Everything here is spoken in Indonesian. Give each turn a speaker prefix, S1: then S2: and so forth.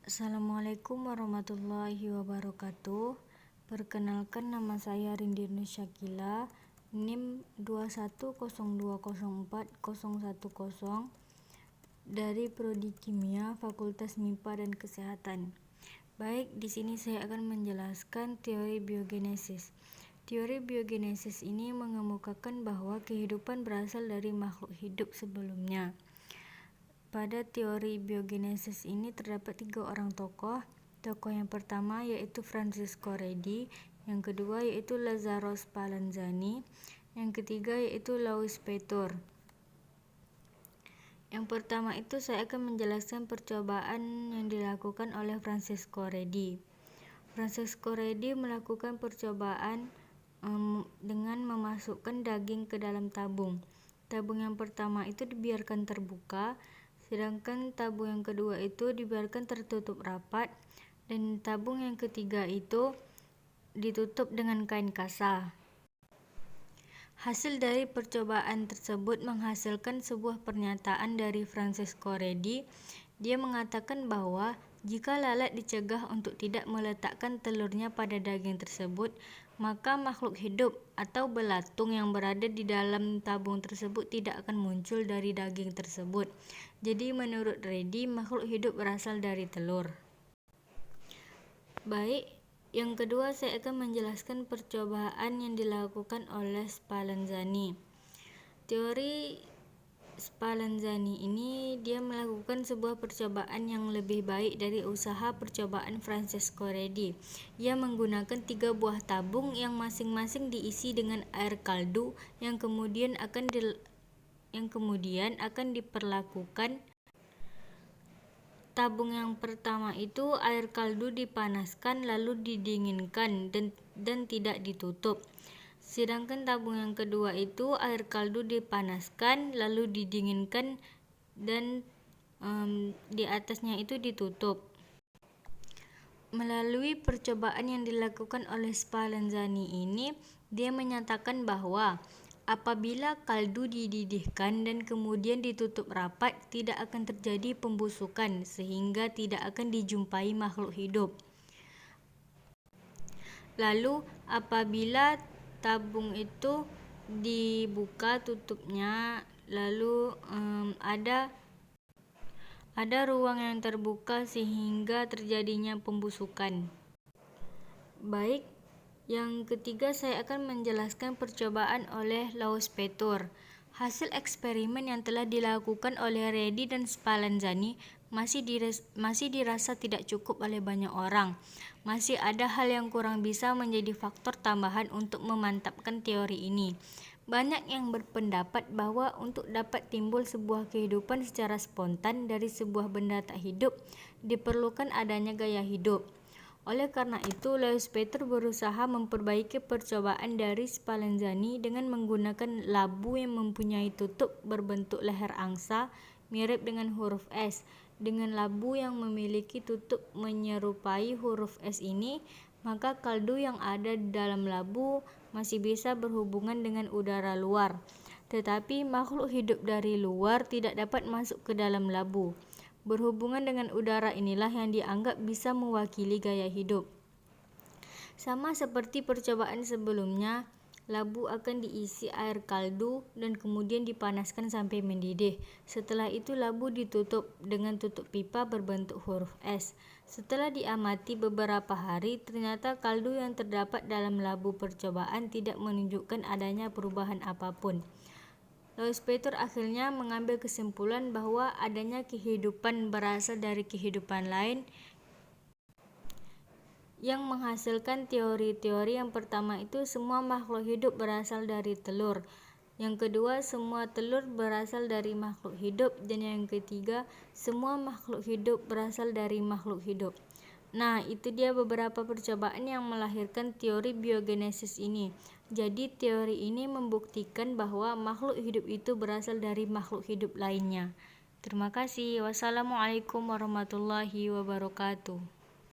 S1: Assalamualaikum warahmatullahi wabarakatuh. Perkenalkan, nama saya Rindy Nusyakila, NIM 2102040110 dari Prodi Kimia, Fakultas MIPA dan Kesehatan. Baik, di sini saya akan menjelaskan teori biogenesis. Teori biogenesis ini mengemukakan bahwa kehidupan berasal dari makhluk hidup sebelumnya. Pada teori biogenesis ini terdapat 3 orang tokoh. Tokoh yang pertama yaitu Francisco Redi, yang kedua yaitu Lazzaro Spallanzani, yang ketiga yaitu Louis Pasteur. Yang pertama itu saya akan menjelaskan percobaan yang dilakukan oleh Francisco Redi. Francisco Redi melakukan percobaan dengan memasukkan daging ke dalam tabung. Tabung yang pertama itu dibiarkan terbuka, sedangkan tabung yang kedua itu dibiarkan tertutup rapat, dan tabung yang ketiga itu ditutup dengan kain kasa. Hasil dari percobaan tersebut menghasilkan sebuah pernyataan dari Francisco Redi. Dia mengatakan bahwa jika lalat dicegah untuk tidak meletakkan telurnya pada daging tersebut, maka makhluk hidup atau belatung yang berada di dalam tabung tersebut tidak akan muncul dari daging tersebut. Jadi menurut Redi, makhluk hidup berasal dari telur. Baik, yang kedua saya akan menjelaskan percobaan yang dilakukan oleh Spallanzani. Teori Spallanzani ini dia melakukan sebuah percobaan yang lebih baik dari usaha percobaan Francisco Redi. Ia menggunakan 3 buah tabung yang masing-masing diisi dengan air kaldu yang kemudian akan diperlakukan. Tabung yang pertama itu air kaldu dipanaskan lalu didinginkan dan tidak ditutup. Sedangkan tabung yang kedua itu air kaldu dipanaskan lalu didinginkan dan di atasnya itu ditutup. Melalui percobaan yang dilakukan oleh Spallanzani ini, dia menyatakan bahwa apabila kaldu dididihkan dan kemudian ditutup rapat, tidak akan terjadi pembusukan sehingga tidak akan dijumpai makhluk hidup. Lalu apabila tabung itu dibuka tutupnya, lalu ada ruang yang terbuka sehingga terjadinya pembusukan. Baik, yang ketiga saya akan menjelaskan percobaan oleh Louis Pasteur. Hasil eksperimen yang telah dilakukan oleh Redi dan Spallanzani masih dirasa tidak cukup oleh banyak orang. Masih ada hal yang kurang bisa menjadi faktor tambahan untuk memantapkan teori ini. Banyak yang berpendapat bahwa untuk dapat timbul sebuah kehidupan secara spontan dari sebuah benda tak hidup, diperlukan adanya gaya hidup. Oleh karena itu, Louis Pasteur berusaha memperbaiki percobaan dari Spallanzani dengan menggunakan labu yang mempunyai tutup berbentuk leher angsa mirip dengan huruf S. Dengan labu yang memiliki tutup menyerupai huruf S ini, maka kaldu yang ada di dalam labu masih bisa berhubungan dengan udara luar. Tetapi makhluk hidup dari luar tidak dapat masuk ke dalam labu. Berhubungan dengan udara inilah yang dianggap bisa mewakili gaya hidup. Sama seperti percobaan sebelumnya, labu akan diisi air kaldu dan kemudian dipanaskan sampai mendidih. Setelah itu labu ditutup dengan tutup pipa berbentuk huruf S. Setelah diamati beberapa hari, ternyata kaldu yang terdapat dalam labu percobaan tidak menunjukkan adanya perubahan apapun. Louis Pasteur akhirnya mengambil kesimpulan bahwa adanya kehidupan berasal dari kehidupan lain yang menghasilkan teori-teori. Yang pertama itu semua makhluk hidup berasal dari telur. Yang kedua, semua telur berasal dari makhluk hidup. Dan yang ketiga, semua makhluk hidup berasal dari makhluk hidup. Nah, itu dia beberapa percobaan yang melahirkan teori biogenesis ini. Jadi, teori ini membuktikan bahwa makhluk hidup itu berasal dari makhluk hidup lainnya. Terima kasih. Wassalamualaikum warahmatullahi wabarakatuh.